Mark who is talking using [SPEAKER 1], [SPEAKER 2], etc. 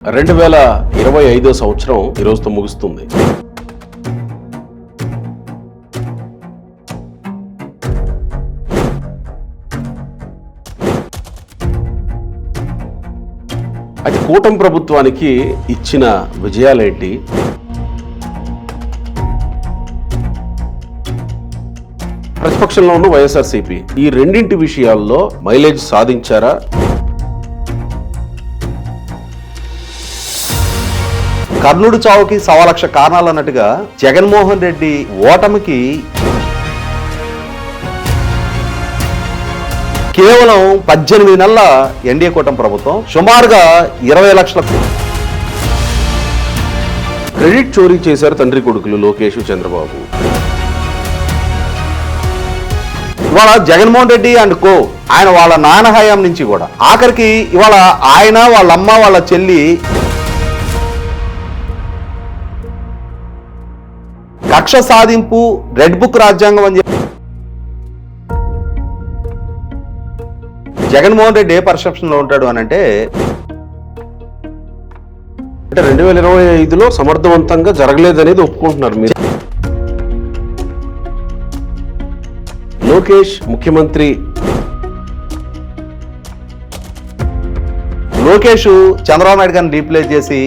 [SPEAKER 1] 2025 సంవత్సరం ఈరోజుతో ముగుస్తుంది. అయితే కూటమి ప్రభుత్వానికి ఇచ్చిన విజయాలేంటి, ప్రతిపక్షంలో ఉన్న వైఎస్ఆర్సీపీ ఈ రెండింటి విషయాల్లో మైలేజ్ సాధించారా?
[SPEAKER 2] కర్ణుడి చావుకి 1,00,000 కారణాలు అన్నట్టుగా జగన్మోహన్ రెడ్డి ఓటమికి కేవలం 18 నెలల ఎన్డీఏ కూటమి ప్రభుత్వం సుమారుగా 20 లక్షల
[SPEAKER 1] క్రెడిట్ చోరీ చేశారు తండ్రి కొడుకులు లోకేష్, చంద్రబాబు.
[SPEAKER 2] ఇవాళ జగన్మోహన్ రెడ్డి అండ్ కో ఆయన వాళ్ళ నాన్న హయాం నుంచి కూడా ఆఖరికి ఇవాళ ఆయన వాళ్ళమ్మ వాళ్ళ చెల్లి కక్ష సాధింపు రెడ్ బుక్ రాజ్యాంగం అని చెప్పి జగన్మోహన్ రెడ్డి ఏ పర్సెప్షన్ లో ఉంటాడు అని అంటే
[SPEAKER 1] 2025లో సమర్థవంతంగా జరగలేదనేది ఒప్పుకుంటున్నారు మీరు. లోకేష్ ముఖ్యమంత్రి,
[SPEAKER 2] లోకేష్ చంద్రబాబు నాయుడు గారిని రీప్లేస్ చేసి